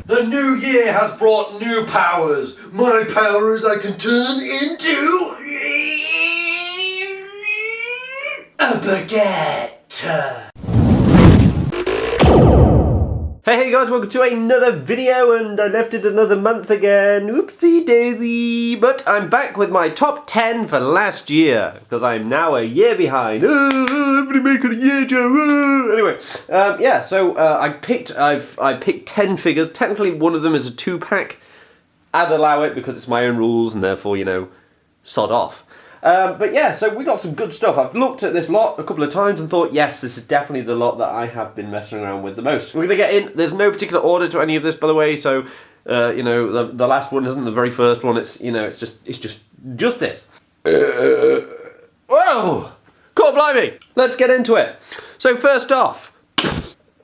The new year has brought new powers. My power is I can turn into a baguette. Hey guys, welcome to another video, and I left it another month again. Oopsie daisy. But I'm back with my top 10 for last year, because I'm now a year behind. Everybody make it a year, Joe. Anyway, yeah, so I picked 10 figures. Technically one of them is a 2-pack. I'd allow it because it's my own rules, and therefore, you know, sod off. But yeah, so we got some good stuff. I've looked at this lot a couple of times and thought, yes, this is definitely the lot that I have been messing around with the most. We're going to get in. There's no particular order to any of this, by the way, so, you know, the last one isn't the very first one. It's, you know, it's just this. Whoa! God blimey! Let's get into it. So first off,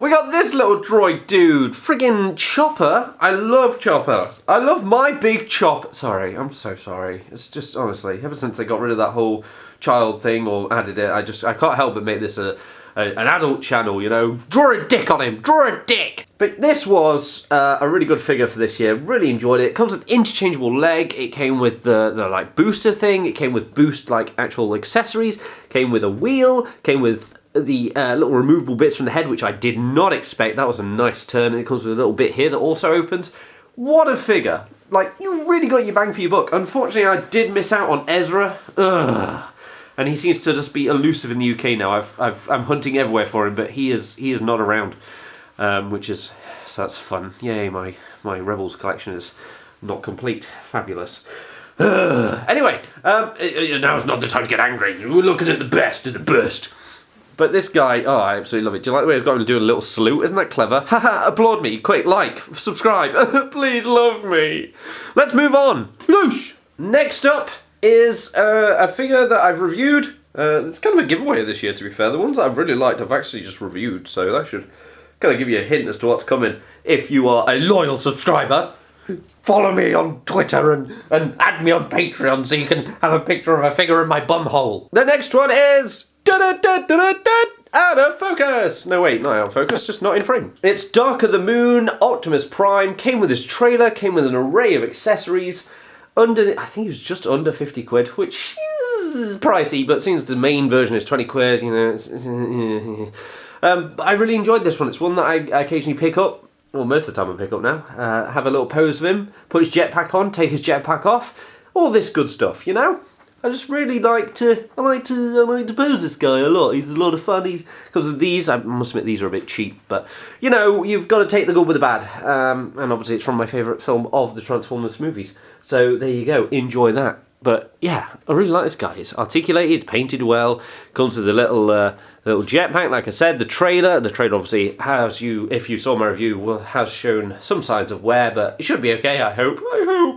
we got this little droid dude, friggin' Chopper. I love Chopper. I love my big Chopper. Sorry, I'm so sorry. It's just, honestly, ever since they got rid of that whole child thing or added it, I can't help but make this an adult channel, you know. Draw a dick on him, draw a dick! But this was a really good figure for this year, really enjoyed it. It comes with interchangeable leg, it came with the like booster thing, it came with boost like actual accessories, came with a wheel, came with the little removable bits from the head, which I did not expect. That was a nice turn. And it comes with a little bit here that also opens. What a figure. Like, you really got your bang for your buck. Unfortunately, I did miss out on Ezra. Ugh. And he seems to just be elusive in the UK now. I'm hunting everywhere for him, but he is not around. Which is, so that's fun. Yay, my Rebels collection is not complete. Fabulous. Anyway, now's not the time to get angry. We're looking at the best of the best. But this guy, oh, I absolutely love it. Do you like the way he's got him doing a little salute? Isn't that clever? Haha, applaud me. Quick, like, subscribe. Please love me. Let's move on. Loosh! Next up is a figure that I've reviewed. It's kind of a giveaway this year, to be fair. The ones that I've really liked I've actually just reviewed, so that should kind of give you a hint as to what's coming. If you are a loyal subscriber, follow me on Twitter and add me on Patreon so you can have a picture of a figure in my bumhole. The next one is out of focus! No, wait, not out of focus, just not in frame. It's Dark of the Moon, Optimus Prime, came with his trailer, came with an array of accessories. I think it was just under 50 quid, which is pricey, but since the main version is 20 quid, you know, I really enjoyed this one. It's one that I occasionally pick up, well, most of the time I pick up now, have a little pose of him, put his jetpack on, take his jetpack off, all this good stuff, you know? I just really like to pose this guy a lot. He's a lot of fun. Because of these, I must admit these are a bit cheap, but you know, you've got to take the good with the bad. And obviously it's from my favourite film of the Transformers movies. So there you go, enjoy that. But yeah, I really like this guy. It's articulated, painted well, comes with a little jetpack, like I said. The trailer obviously has if you saw my review, has shown some signs of wear, but it should be okay, I hope.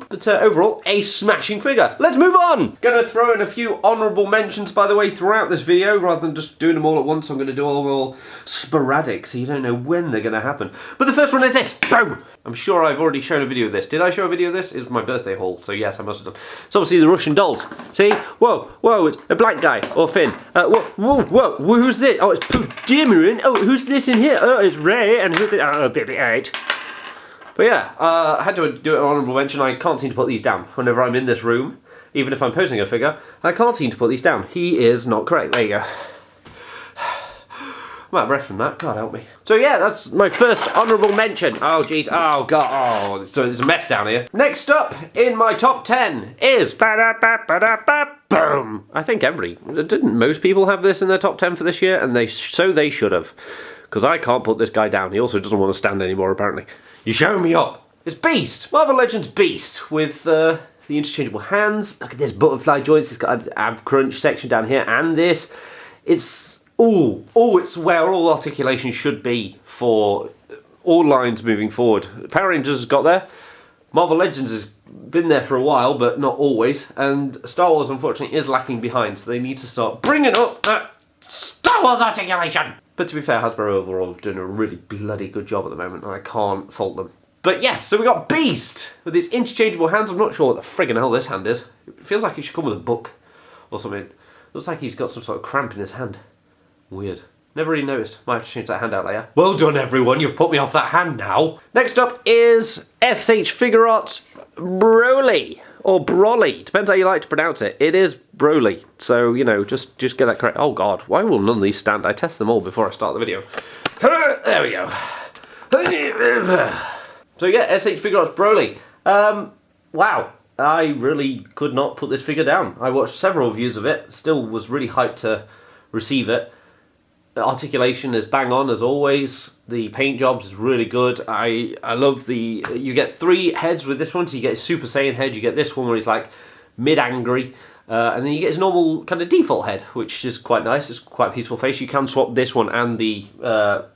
But overall, a smashing figure. Let's move on! Gonna throw in a few honourable mentions, by the way, throughout this video, rather than just doing them all at once. I'm gonna do all sporadic, so you don't know when they're gonna happen. But the first one is this! Boom! I'm sure I've already shown a video of this. Did I show a video of this? It was my birthday haul, so yes, I must have done. It's obviously the Russian dolls. See? Whoa, it's a black guy, or Finn. Whoa, who's this? Oh, it's Dameron. Oh, who's this in here? Oh, it's Ray, and who's it? Oh, BB-8. But yeah, I had to do an honourable mention. I can't seem to put these down. Whenever I'm in this room, even if I'm posing a figure, I can't seem to put these down. He is not correct. There you go. I'm out of breath from that, God help me. So yeah, that's my first honourable mention. Oh jeez, oh god, oh, so there's a mess down here. Next up in my top 10 is boom. I think didn't most people have this in their top 10 for this year? And they should have. Because I can't put this guy down. He also doesn't want to stand anymore, apparently. You show me up. It's Beast, Marvel Legends Beast, with the interchangeable hands. Look at this butterfly joints. It's got an ab crunch section down here, and this. It's it's where all articulation should be for all lines moving forward. Power Rangers has got there. Marvel Legends has been there for a while, but not always. And Star Wars, unfortunately, is lacking behind, so they need to start bringing up that Star Wars articulation. But to be fair, Hasbro overall are doing a really bloody good job at the moment, and I can't fault them. But yes, so we got Beast with his interchangeable hands. I'm not sure what the friggin' hell this hand is. It feels like it should come with a book or something. Looks like he's got some sort of cramp in his hand. Weird. Never really noticed. Might have to change that hand out later. Well done, everyone. You've put me off that hand now. Next up is SH Figuarts Broly. Or Broly. Depends how you like to pronounce it. It is Broly. So, you know, just get that correct. Oh, God. Why will none of these stand? I test them all before I start the video. There we go. So, yeah, SH Figuarts Broly. Wow. I really could not put this figure down. I watched several reviews of it. Still was really hyped to receive it. The articulation is bang on as always. The paint jobs is really good. I love the... You get 3 heads with this one. So you get a Super Saiyan head. You get this one where he's like mid-angry. And then you get his normal kind of default head, which is quite nice. It's quite a peaceful face. You can swap this one and the,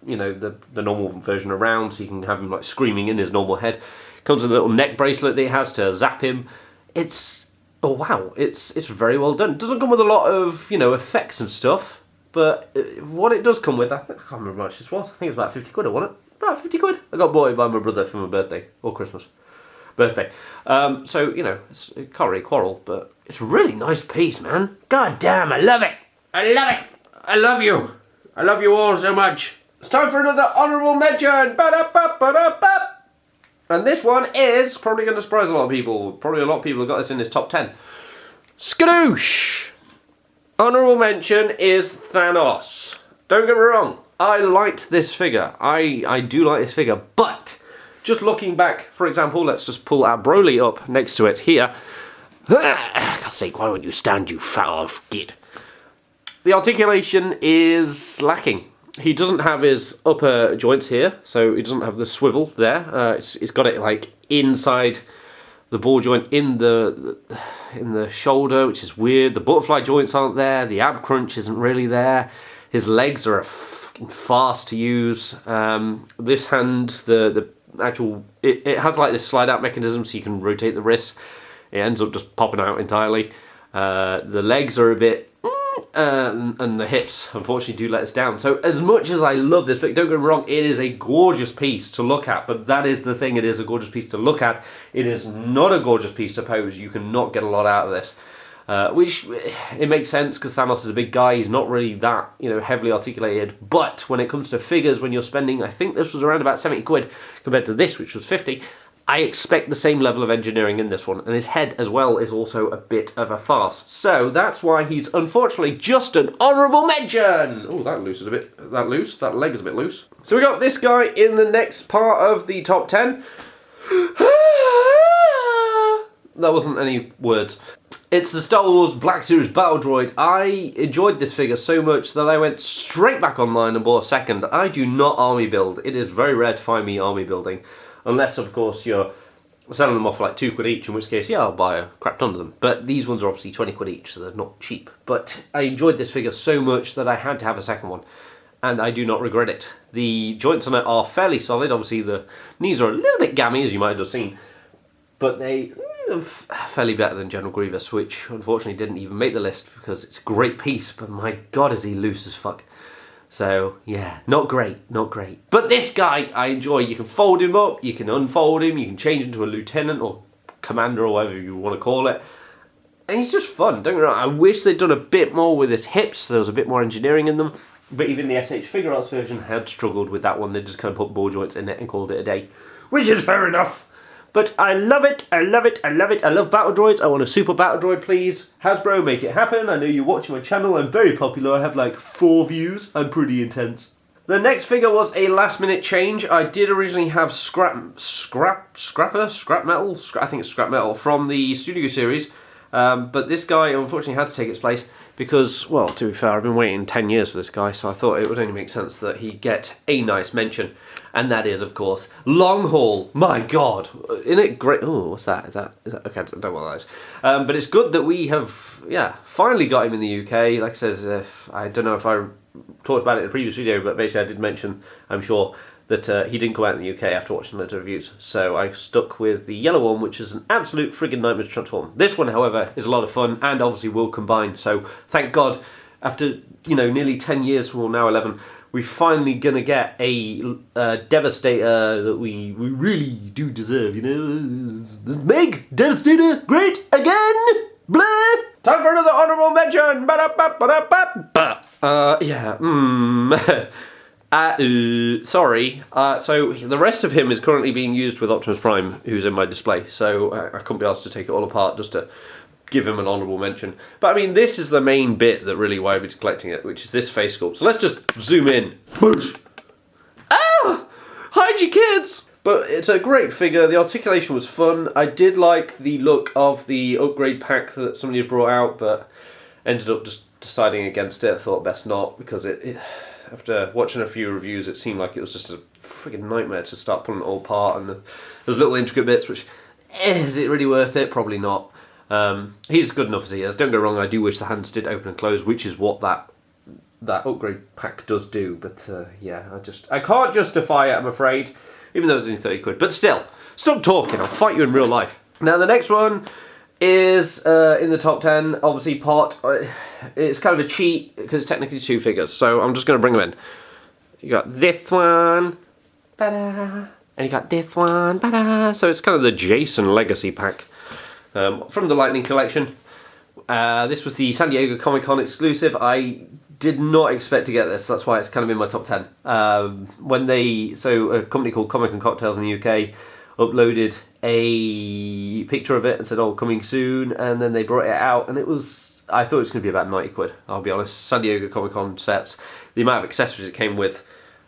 you know, the normal version around. So you can have him like screaming in his normal head. Comes with a little neck bracelet that he has to zap him. It's... Oh, wow. It's very well done. It doesn't come with a lot of, you know, effects and stuff. But what it does come with, I can't remember how much this was. I think it's about 50 quid, wasn't it? About 50 quid. I got bought it by my brother for my birthday. Or Christmas. Birthday. So, you know, it can't really quarrel, but it's a really nice piece, man. God damn, I love it. I love it. I love you. I love you all so much. It's time for another honourable mention. Ba-da-ba-ba-da-ba. And this one is probably going to surprise a lot of people. Probably a lot of people have got this in this top 10. Skadoosh! Honourable mention is Thanos. Don't get me wrong, I liked this figure. I do like this figure, but just looking back, for example, let's just pull our Broly up next to it here. God's sake, why won't you stand, you fat off git? The articulation is lacking. He doesn't have his upper joints here, so he doesn't have the swivel there. It's got it like inside the ball joint in the shoulder, which is weird. The butterfly joints aren't there. The ab crunch isn't really there. His legs are fucking fast to use. This hand, the actual, it has like this slide out mechanism so you can rotate the wrist. It ends up just popping out entirely. The legs are a bit, and the hips unfortunately do let us down. So as much as I love this figure, don't get me wrong, it is a gorgeous piece to look at, but that is the thing, it is a gorgeous piece to look at. It is not a gorgeous piece to pose. You cannot get a lot out of this. Which, it makes sense because Thanos is a big guy, he's not really that, you know, heavily articulated, but when it comes to figures, when you're spending, I think this was around about 70 quid compared to this, which was 50, I expect the same level of engineering in this one, and his head as well is also a bit of a farce. So that's why he's unfortunately just an honourable mention! Oh, that loose is a bit, that leg is a bit loose. So we got this guy in the next part of the top 10. That wasn't any words. It's the Star Wars Black Series Battle Droid. I enjoyed this figure so much that I went straight back online and bought a second. I do not army build. It is very rare to find me army building. Unless, of course, you're selling them off for like 2 quid each, in which case, yeah, I'll buy a crap ton of them. But these ones are obviously 20 quid each, so they're not cheap. But I enjoyed this figure so much that I had to have a second one. And I do not regret it. The joints on it are fairly solid. Obviously, the knees are a little bit gammy, as you might have seen. But they are fairly better than General Grievous, which unfortunately didn't even make the list because it's a great piece, but my god is he loose as fuck. So, yeah, not great, not great. But this guy, I enjoy. You can fold him up, you can unfold him, you can change into a lieutenant or commander or whatever you want to call it. And he's just fun, don't get me wrong. I wish they'd done a bit more with his hips, so there was a bit more engineering in them. But even the SH Figuarts version had struggled with that one. They just kind of put ball joints in it and called it a day. Which is fair enough. But I love it, I love it, I love it. I love battle droids. I want a super battle droid, please. Hasbro, make it happen. I know you're watching my channel. I'm very popular. I have like 4 views. I'm pretty intense. The next figure was a last minute change. I did originally have scrap metal, I think it's scrap metal from the Studio series. But this guy unfortunately had to take its place because, well, to be fair, I've been waiting 10 years for this guy, so I thought it would only make sense that he get a nice mention. And that is, of course, Long Haul. My God. Isn't it great? Oh, what's that? Is that okay, I don't know what that is. But it's good that we have, yeah, finally got him in the UK. Like I said, I don't know if I talked about it in a previous video, but basically I did mention, I'm sure, that he didn't come out in the UK after watching loads of reviews. So I stuck with the yellow one, which is an absolute friggin' nightmare to transform. This one, however, is a lot of fun and obviously will combine. So thank God, after, you know, nearly 10 years, well now 11, we're finally gonna get a Devastator that we really do deserve, you know? Make Devastator great again! Blah! Time for another honourable mention! Yeah. Sorry. So the rest of him is currently being used with Optimus Prime, who's in my display. So I couldn't be asked to take it all apart just to give him an honourable mention. But I mean, this is the main bit that really why we're collecting it, which is this face sculpt. So let's just zoom in. Boosh! Ah! Hide your kids! But it's a great figure. The articulation was fun. I did like the look of the upgrade pack that somebody had brought out, but ended up just deciding against it. I thought best not, because it after watching a few reviews, it seemed like it was just a friggin' nightmare to start pulling it all apart, and there's little intricate bits which, is it really worth it? Probably not. He's good enough as he is. Don't get me wrong, I do wish the hands did open and close, which is what that upgrade pack does do, but yeah, I can't justify it, I'm afraid, even though it's only 30 quid. But still, stop talking, I'll fight you in real life. Now the next one is in the top 10, obviously it's kind of a cheat, because it's technically two figures, so I'm just going to bring them in. You got this one, ba-da, and you got this one, ba-da. So it's kind of the Jason Legacy pack from the Lightning Collection. This was the San Diego Comic-Con exclusive. I did not expect to get this, that's why it's kind of in my top 10. So a company called Comic and Cocktails in the UK uploaded a picture of it and said, oh, coming soon, and then they brought it out, and I thought it was going to be about 90 quid, I'll be honest. San Diego Comic-Con sets, the amount of accessories it came with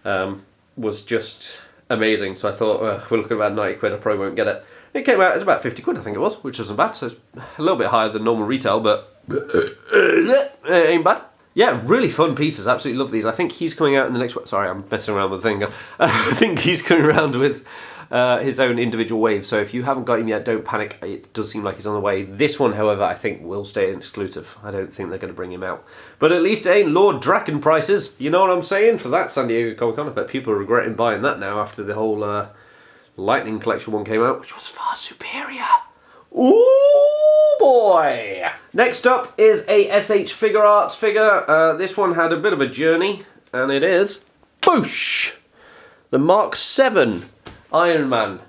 was just amazing, so I thought, we're looking at about 90 quid, I probably won't get it. It came out, it's about 50 quid I think it was, which isn't bad, so it's a little bit higher than normal retail, but it ain't bad. Yeah, really fun pieces, absolutely love these. I think he's coming out in the next one. Sorry, I'm messing around with the thing. I think he's coming around with his own individual wave, so if you haven't got him yet, don't panic. It does seem like he's on the way. This one, however, I think will stay an exclusive. I don't think they're going to bring him out. But at least it ain't Lord Draken prices, you know what I'm saying, for that San Diego Comic-Con. I bet people are regretting buying that now after the whole Lightning Collection one came out, which was far superior. Ooh boy! Next up is a SH Figure Arts figure. This one had a bit of a journey, and it is Boosh! The Mark 7 Iron Man.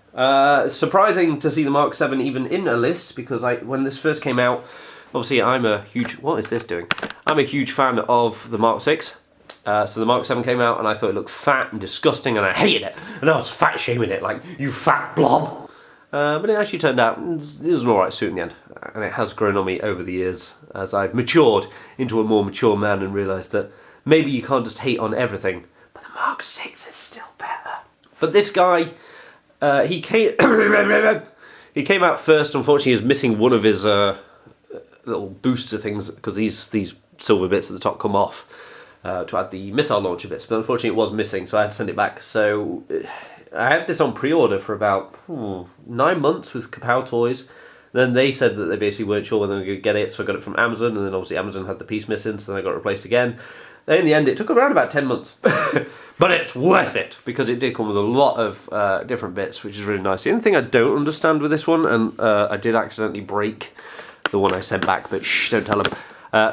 Surprising to see the Mark 7 even in a list, because when this first came out, obviously I'm a huge... What is this doing? I'm a huge fan of the Mark 6. So the Mark 7 came out, and I thought it looked fat and disgusting, and I hated it. And I was fat shaming it, like, you fat blob! But it actually turned out it was an alright suit in the end, and it has grown on me over the years as I've matured into a more mature man and realised that maybe you can't just hate on everything, but the Mark 6 is still better. But this guy, he came out first. Unfortunately, he was missing one of his little booster things, because these silver bits at the top come off to add the missile launcher bits, but unfortunately it was missing, so I had to send it back. So I had this on pre-order for about 9 months with Kapow Toys. Then they said that they basically weren't sure when they were going to get it, so I got it from Amazon, and then obviously Amazon had the piece missing, so then I got it replaced again. Then in the end it took around about 10 months. But it's worth it, because it did come with a lot of different bits, which is really nice. The only thing I don't understand with this one, and I did accidentally break the one I sent back, but shh, don't tell them.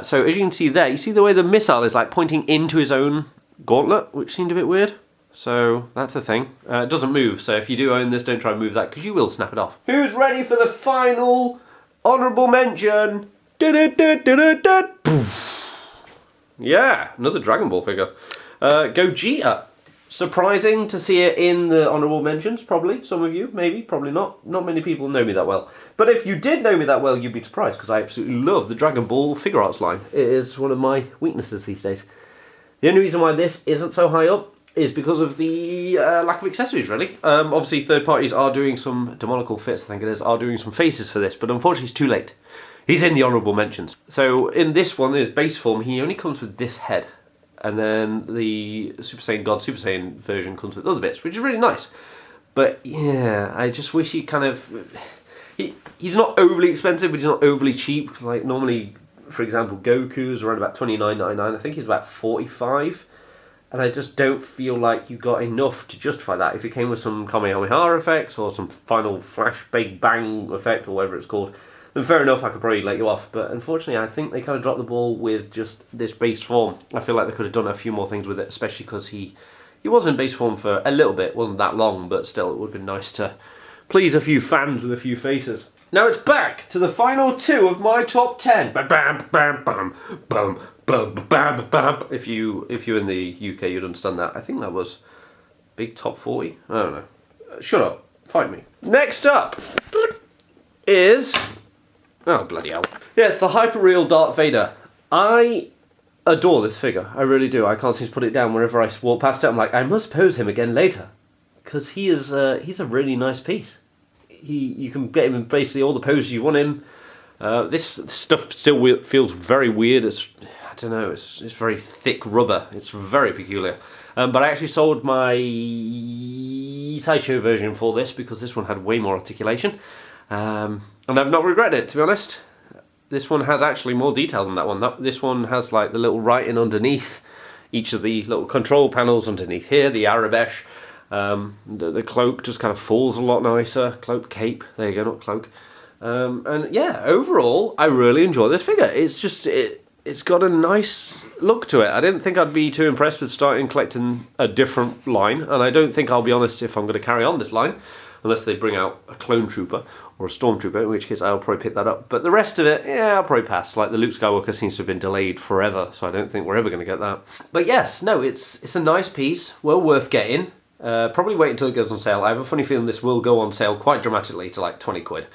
So as you can see there, you see the way the missile is like pointing into his own gauntlet, which seemed a bit weird. So that's the thing. It doesn't move, so if you do own this, don't try and move that, because you will snap it off. Who's ready for the final honourable mention? Yeah, another Dragon Ball figure. Gogeta. Surprising to see it in the honourable mentions, probably. Some of you, maybe, probably not. Not many people know me that well. But if you did know me that well, you'd be surprised, because I absolutely love the Dragon Ball Figure Arts line. It is one of my weaknesses these days. The only reason why this isn't so high up is because of the lack of accessories, really. Obviously, third parties are doing some demonical fits, I think it is, are doing some faces for this, but unfortunately it's too late. He's in the honourable mentions. So in this one, his base form, he only comes with this head. And then the Super Saiyan God Super Saiyan version comes with other bits, which is really nice. But yeah, I just wish he kind of... He's not overly expensive, but he's not overly cheap. Like normally, for example, Goku is around about $29.99. I think he's about $45. And I just don't feel like you got enough to justify that. If it came with some Kamehameha effects or some final flash big bang effect or whatever it's called, then fair enough, I could probably let you off. But unfortunately, I think they kind of dropped the ball with just this base form. I feel like they could have done a few more things with it, especially because he was in base form for a little bit. It wasn't that long, but still, it would have been nice to please a few fans with a few faces. Now it's back to the final two of my top 10. Bam, bam, bam, bam, bam, bum, bam, bam. If you're in the UK, you'd understand that. I think that was big top 40. I don't know. Shut up. Fight me. Next up is... Oh, bloody hell. Yeah, it's the Hyperreal Darth Vader. I adore this figure. I really do. I can't seem to put it down. Whenever I walk past it, I'm like, I must pose him again later. Because he's a really nice piece. You can get him in basically all the poses you want him. This stuff still feels very weird. I don't know, it's very thick rubber. It's very peculiar. But I actually sold my Sideshow version for this because this one had way more articulation. And I've not regretted it, to be honest. This one has actually more detail than that one. This one has like the little writing underneath each of the little control panels underneath here, the Arabesh. The cloak just kind of falls a lot nicer. Cloak, cape, there you go, not cloak. And yeah, overall, I really enjoy this figure. It's just, it's got a nice look to it. I didn't think I'd be too impressed with starting collecting a different line, and I don't think I'll be honest if I'm going to carry on this line, unless they bring out a clone trooper or a stormtrooper, in which case I'll probably pick that up. But the rest of it, yeah, I'll probably pass. Like the Luke Skywalker seems to have been delayed forever, so I don't think we're ever going to get that. But yes, no, it's a nice piece, well worth getting. Probably wait until it goes on sale. I have a funny feeling this will go on sale quite dramatically to like 20 quid.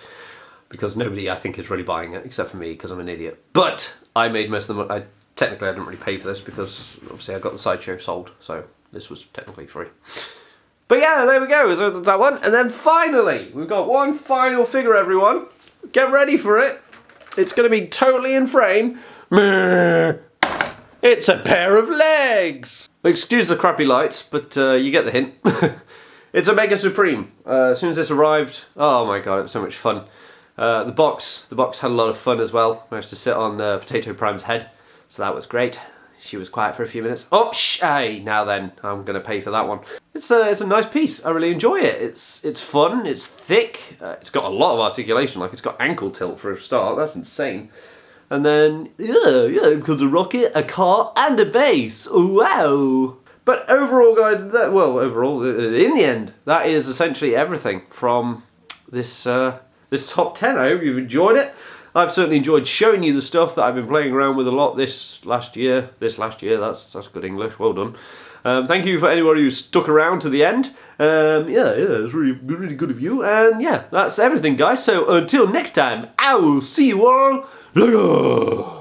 Because nobody, I think, is really buying it, except for me, because I'm an idiot. But I made most of them. Technically, I didn't really pay for this, because obviously I got the Sideshow sold, so this was technically free. But yeah, there we go, so that's that one. And then finally, we've got one final figure, everyone. Get ready for it. It's going to be totally in frame. It's a pair of legs! Excuse the crappy lights, but you get the hint. It's a Mega Supreme. As soon as this arrived, oh my god, it was so much fun. The box had a lot of fun as well. Managed to sit on Potato Prime's head, so that was great. She was quiet for a few minutes. Oh, hey, now then, I'm going to pay for that one. It's a nice piece. I really enjoy it. It's fun. It's thick. It's got a lot of articulation. Like it's got ankle tilt for a start. That's insane. And then it becomes a rocket, a car, and a base. Wow. But overall, guys, overall, in the end, that is essentially everything from this. This top 10, I hope you've enjoyed it. I've certainly enjoyed showing you the stuff that I've been playing around with a lot this last year, that's good English, well done. Thank you for anybody who stuck around to the end. Yeah, it's really good of you. And yeah, that's everything, guys. So until next time, I will see you all later.